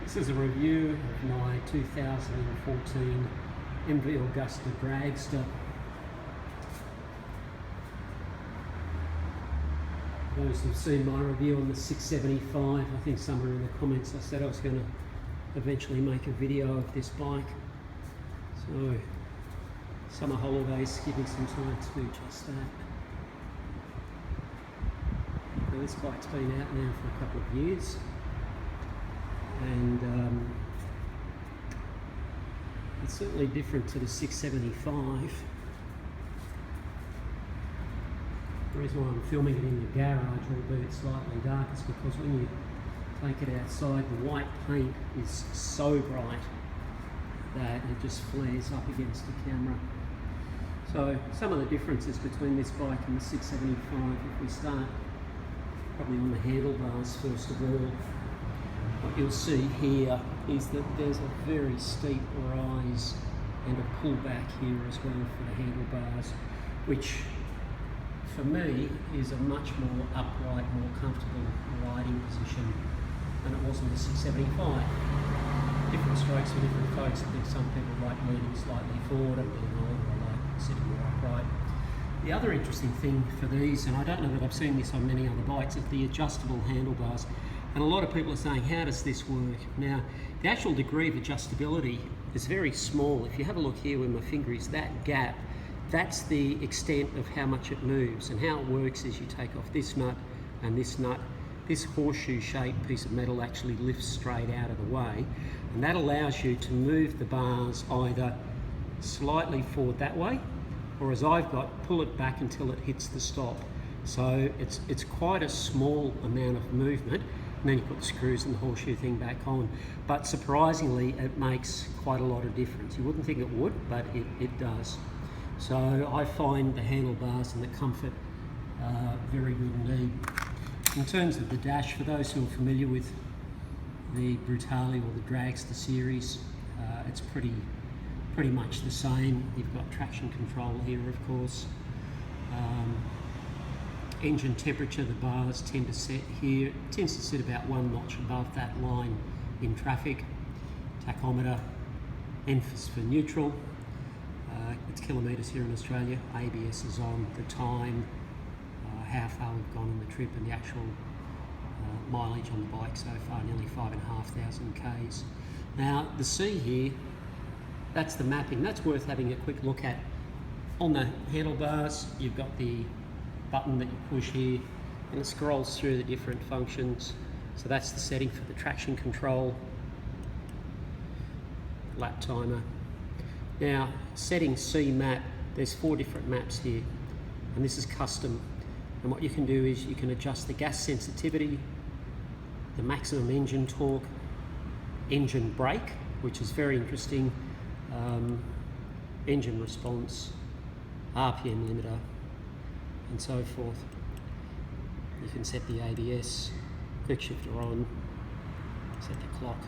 This is a review of my 2014 MV Agusta Dragster. Those who've seen my review on the 675, I think somewhere in the comments I said I was going to eventually make a video of this bike. So, summer holidays give me some time to do just that. Now this bike's been out now for a couple of years, and it's certainly different to the 675. The reason why I'm filming it in the garage, albeit slightly dark, is because when you take it outside, the white paint is so bright that it just flares up against the camera. So some of the differences between this bike and the 675, if we start probably on the handlebars first of all, what you'll see here is that there's a very steep rise and a pullback here as well for the handlebars, which for me is a much more upright, more comfortable riding position than it was in the 675. Different strokes for different folks. I think some people like leaning slightly forward, and being older, I like sitting more upright. The other interesting thing for these, and I don't know that I've seen this on many other bikes, is the adjustable handlebars. And a lot of people are saying, how does this work? Now, the actual degree of adjustability is very small. If you have a look here where my finger is, that gap, that's the extent of how much it moves. And how it works is you take off this nut and this nut. This horseshoe-shaped piece of metal actually lifts straight out of the way, and that allows you to move the bars either slightly forward that way, or as I've got, pull it back until it hits the stop. So it's quite a small amount of movement, and then you put the screws and the horseshoe thing back on. But surprisingly, it makes quite a lot of difference. You wouldn't think it would, but it does. So I find the handlebars and the comfort very good indeed. In terms of the dash, for those who are familiar with the Brutale or the Dragster series, it's pretty much the same. You've got traction control here, of course. Engine temperature, the bars tend to set here. It tends to sit about one notch above that line in traffic. Tachometer, N for neutral. It's kilometres here in Australia. ABS is on, the time, how far we've gone on the trip, and the actual mileage on the bike so far, nearly 5,500 Ks. Now the C here, that's the mapping. That's worth having a quick look at. On the handlebars, you've got the button that you push here, and it scrolls through the different functions. So that's the setting for the traction control, lap timer. Now, setting C map, there's 4 different maps here, and this is custom. And what you can do is you can adjust the gas sensitivity, the maximum engine torque, engine brake, which is very interesting, engine response, RPM limiter, and so forth. You can set the ABS, quick shifter on, set the clock,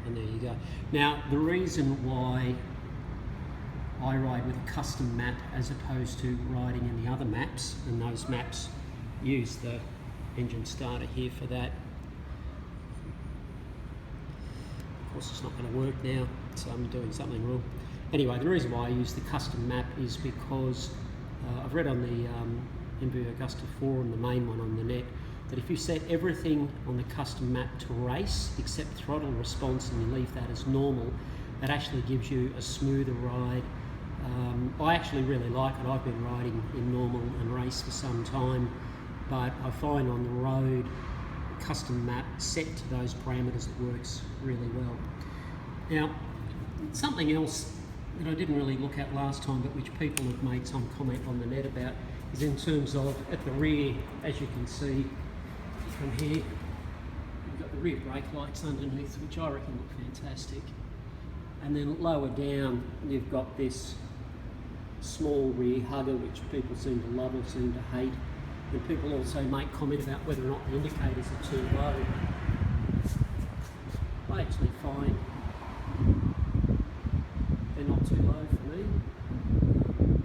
and there you go. Now, the reason why I ride with a custom map as opposed to riding in the other maps, and those maps use the engine starter here for that. Of course, it's not going to work now, so I'm doing something wrong. Anyway, the reason why I use the custom map is because I've read on the MV Agusta forum, the main one on the net, that if you set everything on the custom map to race except throttle response and you leave that as normal, that actually gives you a smoother ride. I actually really like it. I've been riding in normal and race for some time, but I find on the road, custom map set to those parameters, it works really well. Now, something else that I didn't really look at last time, but which people have made some comment on the net about, is in terms of at the rear, as you can see from here, you've got the rear brake lights underneath, which I reckon look fantastic. And then lower down, you've got this small rear hugger, which people seem to love or seem to hate. And people also make comment about whether or not the indicators are too low. I actually find they're not too low for me,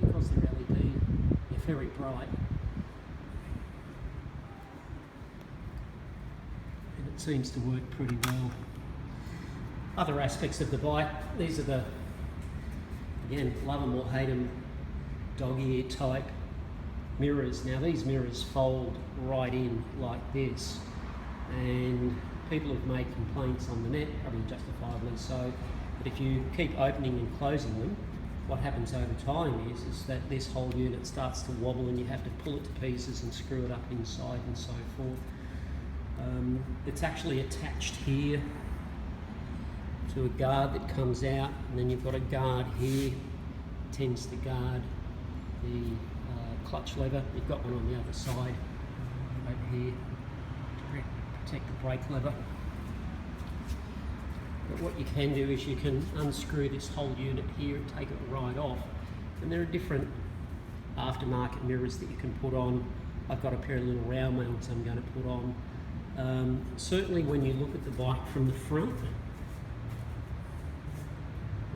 because they're LED, they're very bright. And it seems to work pretty well. Other aspects of the bike, these are the, again, love them or hate them, dog ear type mirrors. Now these mirrors fold right in like this, and people have made complaints on the net, probably justifiably so, but if you keep opening and closing them, what happens over time is that this whole unit starts to wobble and you have to pull it to pieces and screw it up inside and so forth. It's actually attached here to a guard that comes out, and then you've got a guard here, tends to guard the clutch lever. You've got one on the other side over here to protect the brake lever. But what you can do is you can unscrew this whole unit here and take it right off. And there are different aftermarket mirrors that you can put on. I've got a pair of little round mounts I'm going to put on. Certainly when you look at the bike from the front,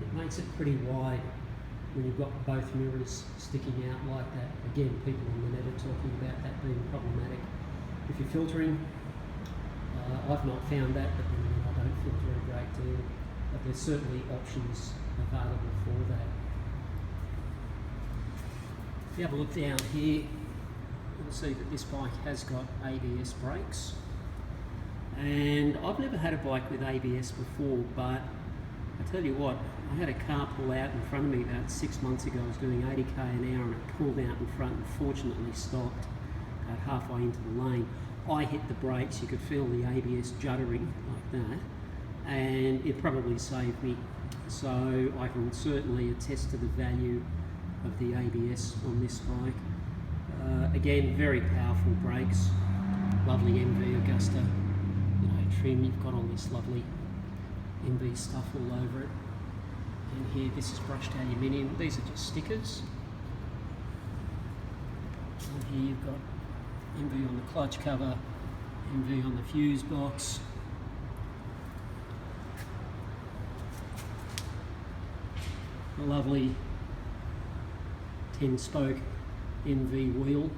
it makes it pretty wide when you've got both mirrors sticking out like that. Again, people on the net are talking about that being problematic. If you're filtering, I've not found that, but I don't filter a great deal. But there's certainly options available for that. If you have a look down here, you'll see that this bike has got ABS brakes. And I've never had a bike with ABS before, but I tell you what, I had a car pull out in front of me about 6 months ago. I was doing 80k an hour and it pulled out in front and fortunately stopped about halfway into the lane. I hit the brakes, you could feel the ABS juddering like that, and it probably saved me. So I can certainly attest to the value of the ABS on this bike. Again, very powerful brakes, lovely MV Agusta, trim. You've got all this lovely MV stuff all over it. And here, this is brushed aluminium. These are just stickers. And here you've got MV on the clutch cover, MV on the fuse box. A lovely 10-spoke MV wheel,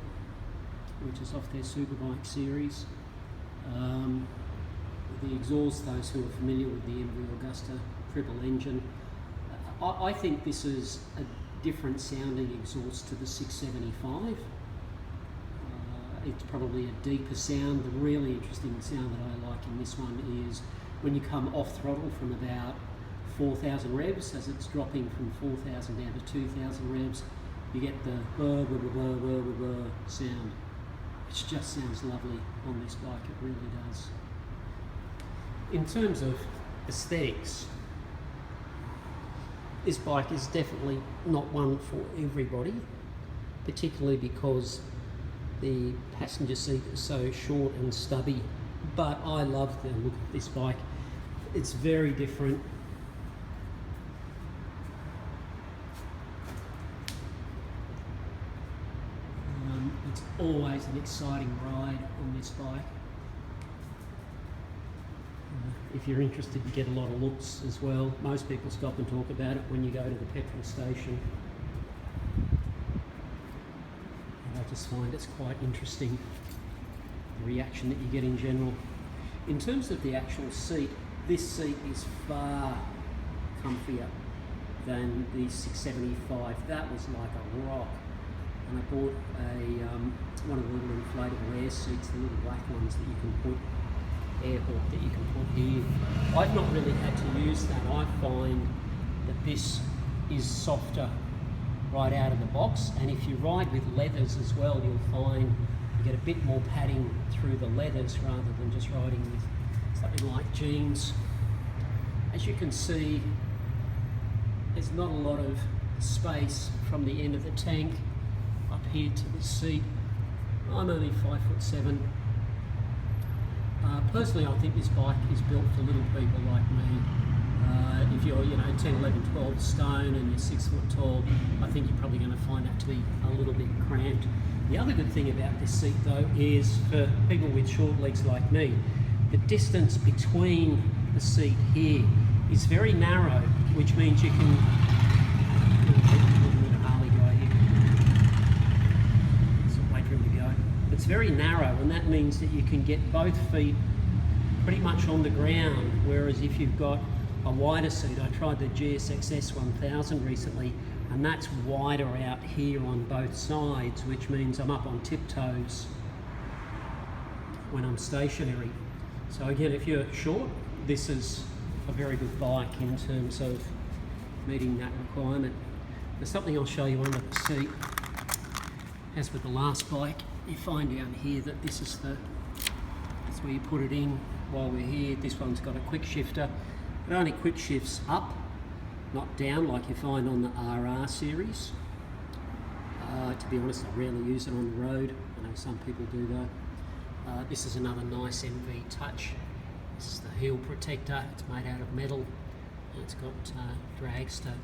which is off their Superbike series. The exhaust, those who are familiar with the MV Agusta triple engine, I think this is a different sounding exhaust to the 675. It's probably a deeper sound. The really interesting sound that I like in this one is when you come off throttle from about 4,000 revs, as it's dropping from 4,000 down to 2,000 revs, you get the blah, blah, blah, blah, blah, blah, blah sound, which just sounds lovely on this bike. It really does. In terms of aesthetics, this bike is definitely not one for everybody, particularly because the passenger seat is so short and stubby, but I love the look of this bike. It's very different. It's always an exciting ride on this bike. If you're interested, you get a lot of looks as well. Most people stop and talk about it when you go to the petrol station. And I just find it's quite interesting, the reaction that you get in general. In terms of the actual seat, this seat is far comfier than the 675. That was like a rock. And I bought one of the little inflatable air seats, the little black ones that you can put, air hawk that you can put here. I've not really had to use that. I find that this is softer right out of the box, and if you ride with leathers as well, you'll find you get a bit more padding through the leathers rather than just riding with something like jeans. As you can see, there's not a lot of space from the end of the tank up here to the seat. I'm only 5'7". Personally, I think this bike is built for little people like me. If you're 10, 11, 12 stone and you're 6 foot tall, I think you're probably going to find that to be a little bit cramped. The other good thing about this seat though is for people with short legs like me, the distance between the seat here is very narrow, which means you can it's very narrow, and that means that you can get both feet pretty much on the ground, whereas if you've got a wider seat. I tried the GSXS 1000 recently, and that's wider out here on both sides, which means I'm up on tiptoes when I'm stationary. So again, if you're short, this is a very good bike in terms of meeting that requirement. There's something I'll show you under the seat. As with the last bike, you find down here that that's where you put it in while we're here. This one's got a quick shifter. It only quick shifts up, not down like you find on the RR series. To be honest, I rarely use it on the road. I know some people do though. This is another nice MV touch. This is the heel protector. It's made out of metal. And it's got Dragster.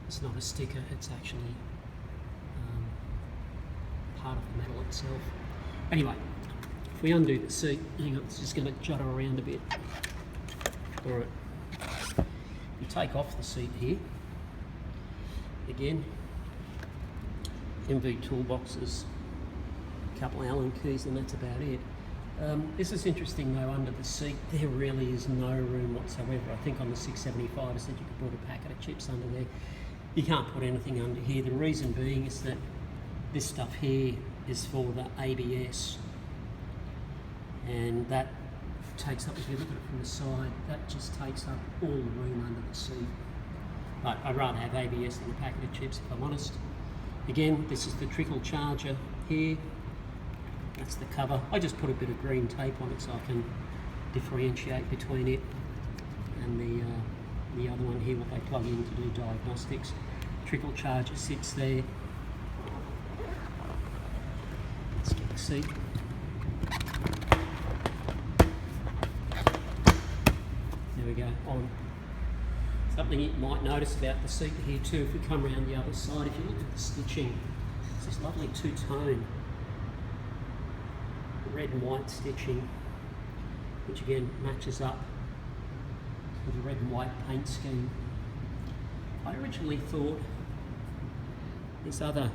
It's not a sticker, it's actually part of the metal itself. Anyway, if we undo the seat, hang on, it's just going to judder around a bit. Alright, you take off the seat here. Again, MV toolboxes, a couple of Allen keys, and that's about it. This is interesting though, under the seat there really is no room whatsoever. I think on the 675 I said you could put a packet of chips under there. You can't put anything under here. The reason being is that this stuff here is for the ABS, and that takes up, if you look at it from the side, that just takes up all the room under the seat. But I'd rather have ABS than a packet of chips, if I'm honest. Again, this is the trickle charger here. That's the cover. I just put a bit of green tape on it so I can differentiate between it and the other one here, what they plug in to do diagnostics. Trickle charger sits there. Let's get the seat. There we go, on. Something you might notice about the seat here too, if we come around the other side, if you look at the stitching, it's this lovely two-tone red and white stitching, which again matches up with the red and white paint scheme. I originally thought this other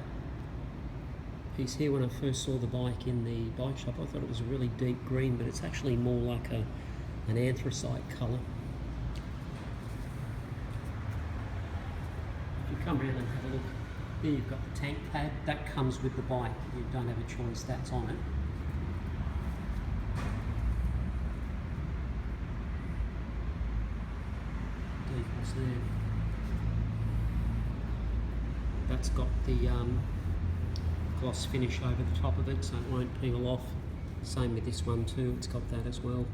piece here, when I first saw the bike in the bike shop, I thought it was a really deep green, but it's actually more like an anthracite colour. If you come around and have a look, here you've got the tank pad, that comes with the bike, you don't have a choice, that's on it. Decals there. That's got the gloss finish over the top of it, so it won't peel off. Same with this one too, it's got that as well.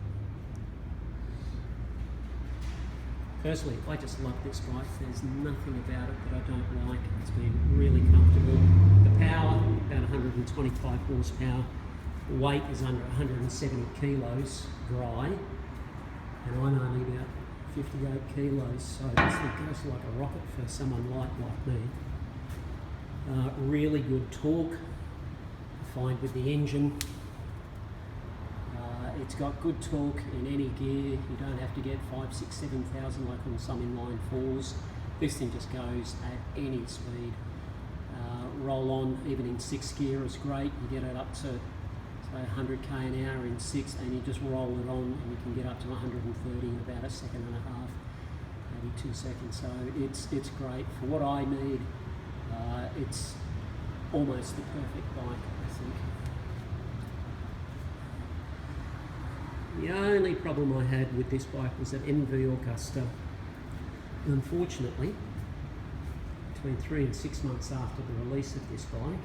Personally, I just love this bike. There's nothing about it that I don't like. It's been really comfortable. The power, about 125 horsepower. The weight is under 170 kilos dry, and I'm only about 58 kilos, so this thing goes like a rocket for someone like me. Really good torque, I find, with the engine. It's got good torque in any gear. You don't have to get 5, 6, 7,000 like on some inline fours. This thing just goes at any speed. Roll on, even in 6th gear, is great. You get it up to say 100k an hour in 6th, and you just roll it on, and you can get up to 130 in about a second and a half, maybe 2 seconds. So it's great for what I need. It's almost the perfect bike, I think. The only problem I had with this bike was that MV Agusta, unfortunately, between 3 and 6 months after the release of this bike,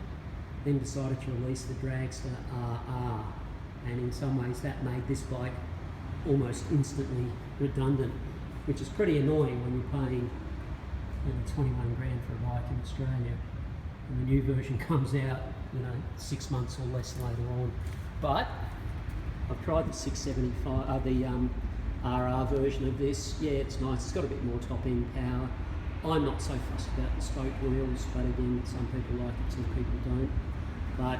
then decided to release the Dragster RR, and in some ways that made this bike almost instantly redundant, which is pretty annoying when you're paying 21 grand for a bike in Australia, and the new version comes out 6 months or less later on. But I've tried the 675, the RR version of this. Yeah, it's nice. It's got a bit more top end power. I'm not so fussed about the spoke wheels, but again, some people like it, some people don't. But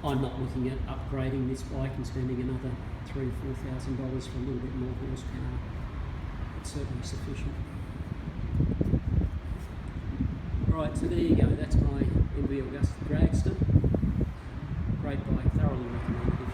I'm not looking at upgrading this bike and spending another $3,000 or $4,000 for a little bit more horsepower. It's certainly sufficient. Right, so there you go. That's my MV Agusta Dragster. Great bike, thoroughly recommended.